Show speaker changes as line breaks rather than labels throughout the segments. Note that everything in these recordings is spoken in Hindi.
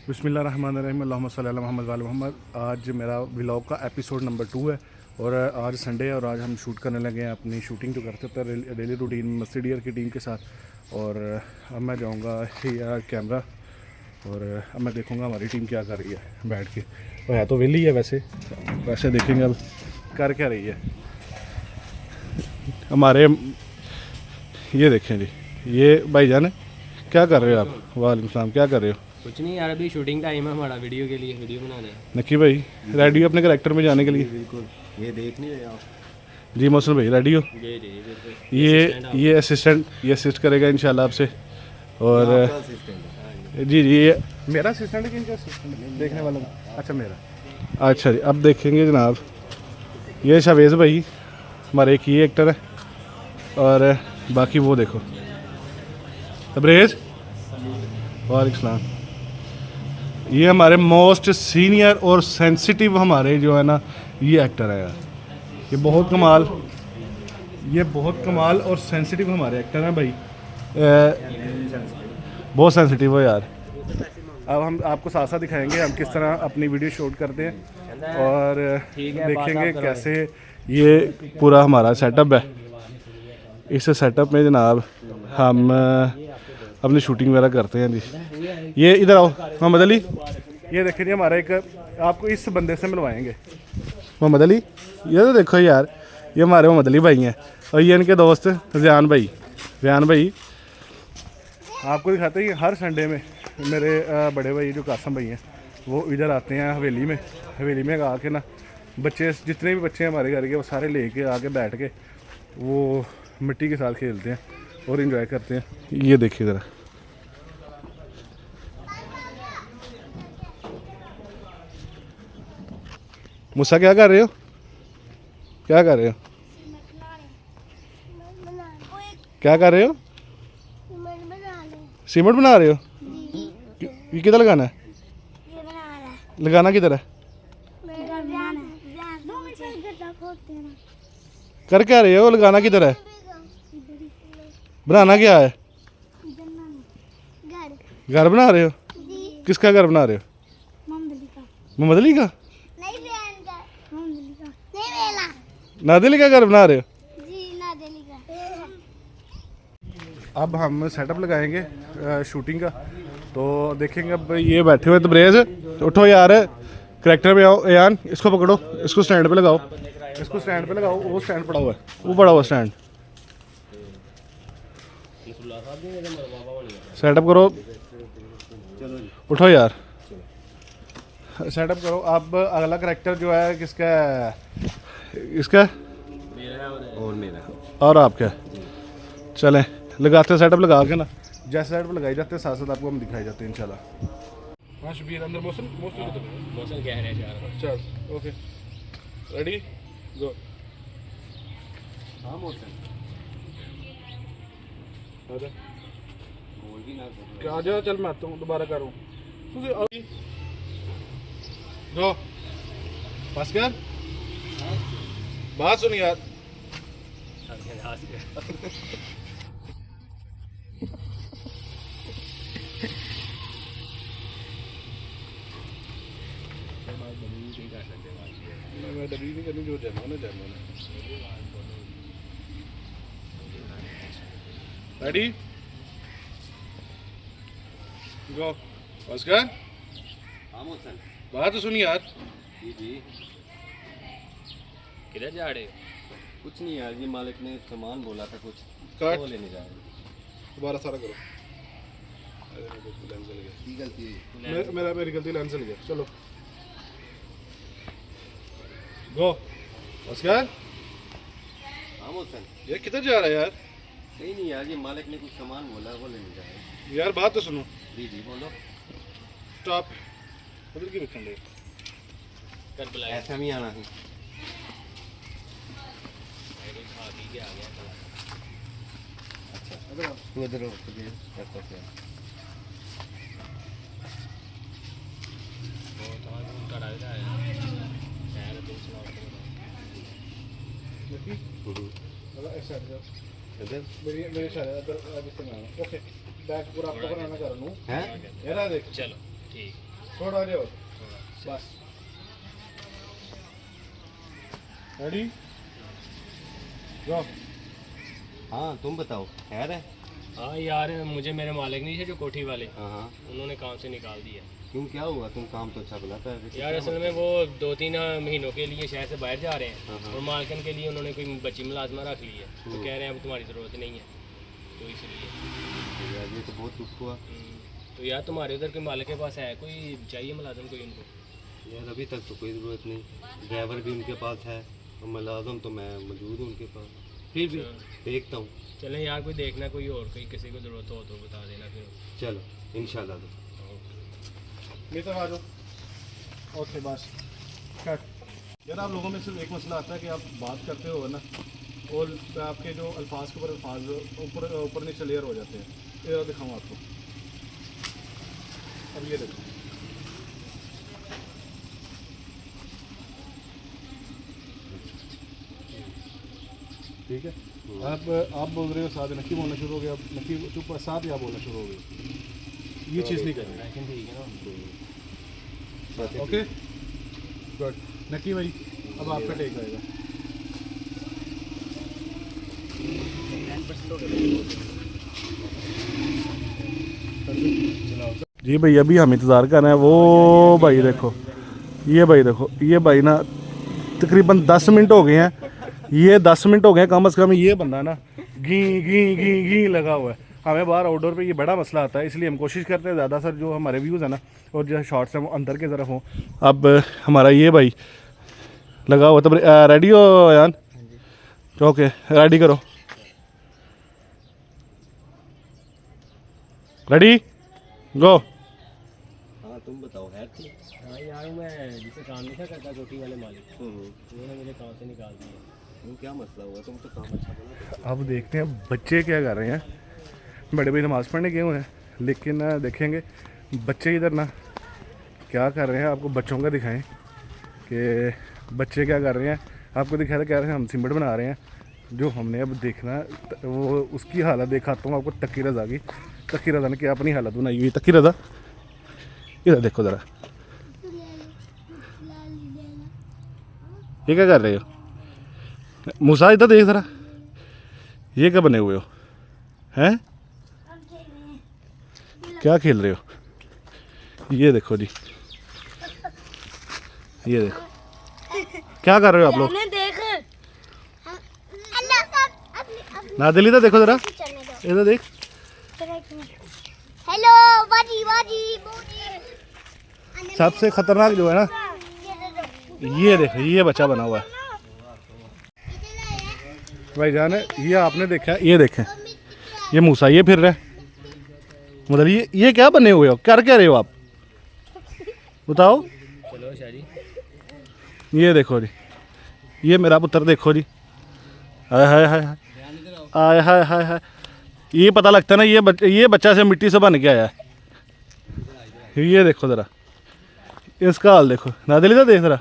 बिस्मिल्लाहिर्रहमानिर्रहीम अल्लाहुम्मा सल्ली अला मुहम्मद व अला मोहम्मद। आज मेरा व्लॉग का एपिसोड नंबर 2 है और आज संडे है और आज हम शूट करने लगे हैं अपनी शूटिंग जो करते होते हैं डेली रूटीन मस्ती डियर की टीम के साथ। और अब मैं जाऊंगा यार कैमरा और अब मैं देखूंगा हमारी टीम क्या कर रही है बैठ के। वो है तो वेली है वैसे देखेंगे अब कर क्या रही है हमारे। ये देखें जी, ये भाईजान क्या कर रहे हो आप? वालेकुम सलाम, क्या कर रहे हो?
कुछ नहीं यार, अभी शूटिंग टाइम है हमारा, वीडियो के लिए वीडियो बना रहे हैं।
नक्की भाई रेडी हो अपने करैक्टर में जाने के लिए?
बिल्कुल, ये देख नहीं रहे आप?
जी मोहसिन भाई रेडी हो? ये असिस्ट करेगा इंशाल्लाह आपसे। और जी जी ये मेरा असिस्टेंट है कि इनका असिस्टेंट देखने वाला? अच्छा मेरा। अच्छा जी अब देखेंगे जनाब, ये शावेज़ भाई हमारे एक ये एक्टर है और बाकी वो देखो तबरेज़। वालेकुम सलाम। ये हमारे मोस्ट सीनियर और सेंसिटिव हमारे जो है ना ये एक्टर है यार, ये बहुत कमाल और सेंसिटिव हमारे एक्टर हैं भाई। बहुत सेंसिटिव हो यार। अब हम आपको साथ साथ दिखाएंगे हम किस तरह अपनी वीडियो शूट करते हैं और देखेंगे कैसे ये पूरा हमारा सेटअप है। इस सेटअप में जनाब हम अपनी शूटिंग वगैरह करते हैं जी। ये इधर आओ मोहम्मद अली, ये देखिए जी हमारा एक, आपको इस बंदे से मिलवाएंगे मोहम्मद अली। ये तो देखो यार, ये हमारे मोहम्मद अली भाई हैं और ये इनके दोस्त रियान भाई। आपको दिखाते हैं हर संडे में मेरे बड़े भाई जो कासम भाई हैं वो इधर आते हैं हवेली में आके ना बच्चे, जितने भी बच्चे हैं हमारे घर के वो सारे लेके आके बैठ के वो मिट्टी के साथ खेलते हैं और इन्जॉय करते हैं। ये देखिए ज़रा, मूसा क्या कर रहे हो? क्या कर रहे हो? सीमेंट बना रहे हो? ये किधर लगाना है? लगाना किधर है? कर क्या रहे हो? लगाना किधर है? बनाना क्या है? घर बना रहे हो? किसका घर बना रहे हो? मोहम्मद अली का? नादिली का घर बना रहे हो? अब हम सेटअप लगाएंगे शूटिंग का, तो देखेंगे। अब ये बैठे हुए तबरेज़, उठो यार करैक्टर में आओ। यान इसको पकड़ो, इसको स्टैंड पे लगाओ, वो स्टैंड पड़ा हुआ है, वो पड़ा हुआ स्टैंड। सेटअप करो, उठो यार सेटअप करो। अब अगला करैक्टर जो है किसका है? इसका
मेरा
और आपका? चलें लगाते सेटअप लगा के ना, जैसे सेटअप लगाई जाते हैं साथ साथ आपको हम दिखाई जाते हैं इंशाल्लाह। हाँ शबीर अंदर मौसम
कह रहे हैं।
चल ओके रेडी गो।
हाँ मौसम
आ जाओ, चल मैं आता हूँ दोबारा करूँ गो। बस कर बात सुन यार। मैं डबी नहीं करनी, जो जर्मन है। रेडी गो। बस कर बात तो सुन यार।
जी किधर जा रहे हो? कुछ नहीं यार, ये मालिक ने सामान बोला था कुछ,
काट
वो लेने जा रहे हैं।
दोबारा सारा करो। मेरी गलती लेंस चल गया। चलो गो। बस कर।
हाँ मौसम
ये किधर जा रहा है यार?
सही नहीं यार, ये मालिक ने कुछ सामान बोला, वो लेने जा रहे हैं।
यार बात तो सुनो।
जी बोलो।
स्टॉप। उधर की रखने
कर बुलाया, ऐसा नहीं आना है। अच्छा तू इधर हो, तुझे करता क्या?
ओके बैक पूरा आपको बनाना कर लूं
हैं
यार। देख
चलो ठीक
थोड़ा आगे और बस रेडी गो।
हाँ तुम बताओ खैर है।
हाँ यार मुझे मेरे मालिक नहीं थे जो कोठी वाले,
हाँ हाँ
उन्होंने काम से निकाल दिया।
क्यों क्या हुआ? तुम काम तो अच्छा बुला कर रहे थे।
यार असल में वो 2-3 महीनों के लिए शहर से बाहर जा रहे
हाँ,
हैं
हाँ।
और मालकन के लिए उन्होंने कोई बच्ची मुलाजमा रख ली है, तो कह रहे हैं अब तुम्हारी ज़रूरत नहीं है, तो इसलिए।
यार ये तो बहुत दुख हुआ।
तो यार तुम्हारे उधर के मालिक के पास है कोई, चाहिए मुलाजम कोई उनको?
यार अभी तक तो कोई ज़रूरत नहीं, ड्राइवर भी उनके पास है और मुलाजम तो मैं मौजूद हूँ उनके पास, फिर भी देखता हूँ।
चलें यार, कोई देखना कोई और, कोई किसी को ज़रूरत हो तो बता देना फिर।
चलो इंशाल्लाह।
ये तो आ जाओ। ओके बस कट। यार आप लोगों में सिर्फ एक मसला आता है कि आप बात करते हो ना, और आपके जो अल्फाज के ऊपर अल्फाज ऊपर नीचे लेयर हो जाते हैं। ये दिखाऊँ आपको, अब ये देखो, ठीक है। आप बोल रहे हो साथ, नक्की बोलना शुरू हो गया, नक्की चुप साथ ही आप बोलना शुरू हो गए, ये चीज़ नहीं करनी।
ठीक है ना।
Okay good. नक्की भाई अब आपका टेक आएगा। जी भाई अभी हम इंतज़ार कर रहे हैं। वो भाई देखो, ये भाई देखो, ये भाई ना तकरीबन 10 मिनट हो गए हैं, ये 10 मिनट हो गए हैं कम से कम। ये बंदा ना घी घी घी घी लगा हुआ है। हमें बाहर आउटडोर पे ये बड़ा मसला आता है, इसलिए हम कोशिश करते हैं ज़्यादा सर जो हमारे व्यूज़ है ना और जो शॉर्ट्स हैं वो अंदर की तरफ हों। अब हमारा ये भाई लगा हुआ, तब रेडी हो यान? ओके रेडी करो, रेडी गो।
हाँ तुम बताओ खैर थी।
हाँ यार मैं जिसे काम नहीं था करता कोठी वाले मालिक, उन्होंने मुझे काम से निकाल दिया।
तुम क्या मसला हुआ? तुम तो काम अच्छा बुला।
अब देखते हैं बच्चे क्या कर रहे हैं। बड़े भाई नमाज़ पढ़ने गए हुए हैं, लेकिन देखेंगे बच्चे इधर ना क्या कर रहे हैं। आपको बच्चों का दिखाएं कि बच्चे क्या कर रहे हैं। आपको दिखाया था कह रहे हैं हम सिमट बना रहे हैं। जो हमने अब देखना वो उसकी हालत दिखाता हूँ आपको। तकी रज़ा की, तकी रज़ा ने क्या अपनी हालत बनाई हुई। तकी रज़ा इधर देखो ज़रा, ये क्या कर रहे हो? मूसा इधर देख ज़रा, ये क्या बने हुए हो? हैं क्या खेल रहे हो? ये देखो जी, ये देखो क्या कर रहे हो आप लोग? नादिल इधर देखो ज़रा, इधर देख।
हेलो बाजी बाजी बोली।
सबसे खतरनाक जो है ना, ये देखो ये बच्चा बना हुआ है भाई जान। ये आपने देखा, ये देखें ये मूसा ये फिर रहा है। मतलब ये क्या बने हुए हो, कर क्या रहे हो आप बताओ?
चलो शाह जी,
ये देखो जी, ये मेरा पुत्र देखो जी, हाय हाय हाय हाय हाय हाय हाय हाय। ये पता लगता है ना ये बच्चा से मिट्टी से बन के आया है। ये देखो ज़रा इसका हाल देखो। नादिल इधर देख ज़रा,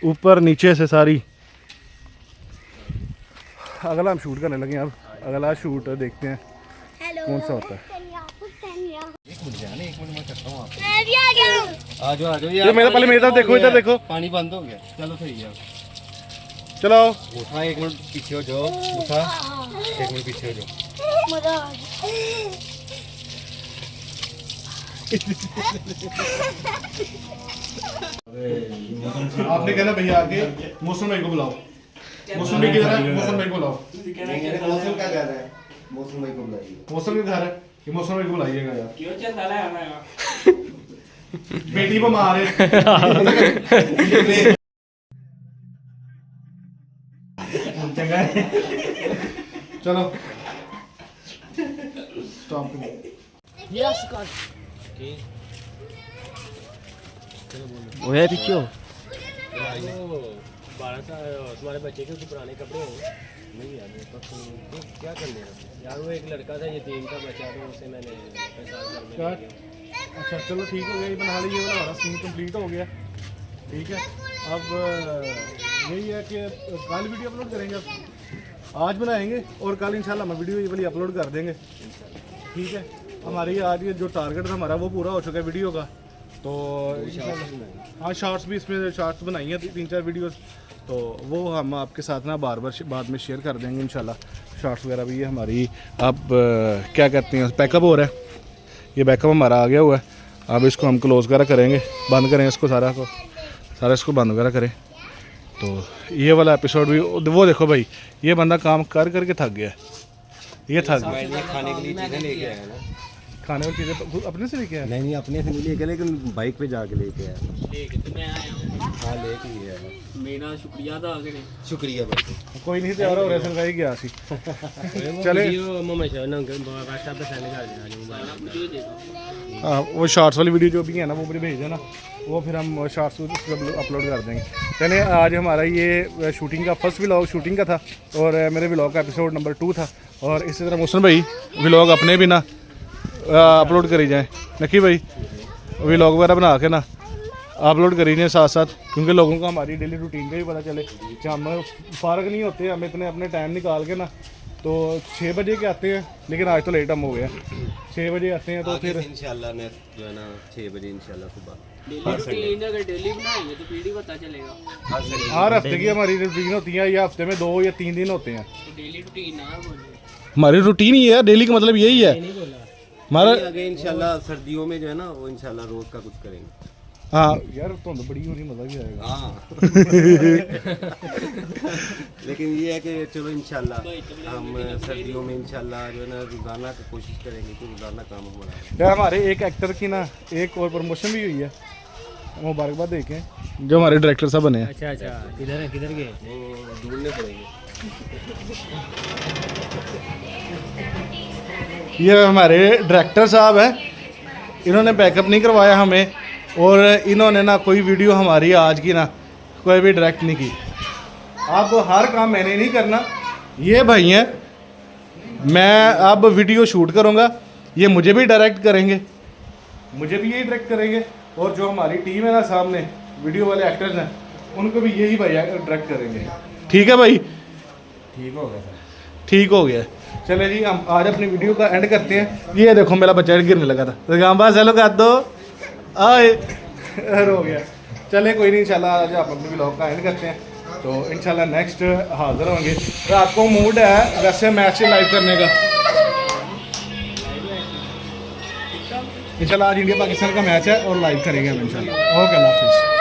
ऊपर नीचे से सारी। अगला हम शूट करने लगे हैं। अब अगला शूट देखते हैं कौन सा होता है।
आ जाओ
ये मेरा पहले मेरी तरफ देखो, इधर देखो।
पानी बंद हो गया। चलो सही है।
चलो
उठा एक मिनट पीछे हो जाओ। उठा एक मिनट पीछे हो जाओ।
आपने कहना भैया आगे मौसम भाई को बुलाओ। मौसम भाई किधर है? मौसम भाई को बुलाओ।
मौसम क्या कह रहा है? मौसम भाई को बुलाइए।
मौसम के घर है कि मौसम भाई को बुलाइएगा यार। क्यों चल रहा है बेटी को मारे। चलो स्टॉप।
वो है पीछे।
12 साल तुम्हारे बच्चे के पुराने कपड़े हैं नहीं यार मेरे पास, तो क्या करने यार। वो एक लड़का था यतीम का बच्चा, तो उसे मैंने पैसा।
अच्छा चलो ठीक हो गया, ये बना लीजिए। वाला हमारा सीन कंप्लीट हो गया, ठीक है। अब यही है कि कल वीडियो अपलोड करेंगे। अब आज बनाएंगे और कल इंशाल्लाह हम वीडियो ये वाली अपलोड कर देंगे, ठीक है। हमारी आज ये जो टारगेट था हमारा वो पूरा हो चुका है वीडियो का। तो हाँ शॉर्ट्स भी इसमें शॉर्ट्स बनाई हैं 3-4 वीडियोस, तो वो हम आपके साथ ना बार बार बाद में शेयर कर देंगे इंशाल्लाह। शॉर्ट्स वगैरह भी ये हमारी अब क्या कहते हैं पैकअप हो रहा है, ये बैकअप हमारा आ गया हुआ है। अब इसको हम क्लोज़ वगैरह करेंगे, बंद करें इसको सारा इसको बंद वगैरह करें। तो ये वाला एपिसोड भी वो देखो भाई, ये बंदा काम कर करके थक गया है, ये थक गया।
मैं खाने के लिए चीज़ें लेके आया ना।
खाने वाली चीज़ें अपने से लेके आया?
नहीं अपने से नहीं लेके, लेकिन बाइक पे जाके लेके आया।
ठीक है, तो मैं आया हूँ।
हाँ लेके ही आया।
मेरा शुक्रिया अदा करें।
शुक्रिया भाई।
कोई नहीं तैयार हो रहा संगाई गया सी चले। हाँ वो शॉर्ट्स वाली वीडियो जो भी है ना वो मुझे भेज देना, वो फिर हम शॉर्ट्स अपलोड कर देंगे। चलिए आज हमारा ये शूटिंग का फर्स्ट व्लॉग शूटिंग का था, और मेरे व्लॉग का एपिसोड नंबर 2 था। और इसी तरह मोहसिन भाई व्लॉग अपने भी ना अपलोड करी जाएँ, नकी भाई व्लॉग वगैरह बना के ना अपलोड करी जाए साथ साथ, क्योंकि लोगों को हमारी डेली रूटीन का भी पता चले कि हम फारग नहीं होते, हम इतने अपने टाइम निकाल के ना। तो 6 बजे के आते हैं, लेकिन आज तो लेट हम हो गया, 6 बजे आते हैं तो फिर
इंशाल्लाह ने जो है ना 6 बजे इंशाल्लाह सुबह
डेली रूटीन अगर डेली बनाएंगे तो फिर ही पता चलेगा।
हर हफ्ते की हमारी रूटीन होती है, या हफ्ते में 2 या 3 दिन होते हैं।
तो डेली रूटीन ना बोलिए,
हमारी रूटीन ही है, डेली का मतलब यही है
नहीं बोला।
हमारा।
आगे इंशाल्लाह सर्दियों में जो है ना वो इंशाल्लाह रोज का कुछ करेंगे।
हाँ यार धुंध बड़ी हो रही, मजा भी आएगा।
हाँ लेकिन ये है कि चलो इंशाल्लाह हम सर्दियों में इंशाल्लाह जो है ना रोजाना की कोशिश करेंगे कि रोजाना काम हमारा है।
यार हमारे एक एक्टर की ना एक और प्रमोशन भी हुई है, मुबारकबाद देखें जो हमारे डायरेक्टर साहब बने हैं।
अच्छा किधर गए?
वो ढूंढने पड़ेंगे।
ये हमारे डायरेक्टर साहब हैं, इन्होंने बैकअप नहीं करवाया हमें, और इन्होंने ना कोई वीडियो हमारी आज की ना कोई भी डायरेक्ट नहीं की। अब हर काम मैंने नहीं करना, ये भाई हैं, मैं अब वीडियो शूट करूँगा, ये मुझे भी डायरेक्ट करेंगे, मुझे भी यही डायरेक्ट करेंगे, और जो हमारी टीम है ना सामने वीडियो वाले एक्टर्स हैं उनको भी यही भाई डायरेक्ट करेंगे। ठीक है भाई?
ठीक हो गया सर।
ठीक हो गया। चले जी हम आज अपनी वीडियो का एंड करते हैं। ये देखो मेरा बच्चा गिरने लगा था, तो गांबा चलो कर दो आए हो गया। चले कोई नहीं, इंशाल्लाह आज आप अपने व्लॉग का एंड करते हैं, तो इंशाल्लाह नेक्स्ट हाजिर होंगे। रात को मूड है वैसे मैच से लाइव करने का, इंशाल्लाह आज इंडिया पाकिस्तान का मैच है और लाइव करेंगे हम इंशाल्लाह। ओके अल्लाह हाफिज़।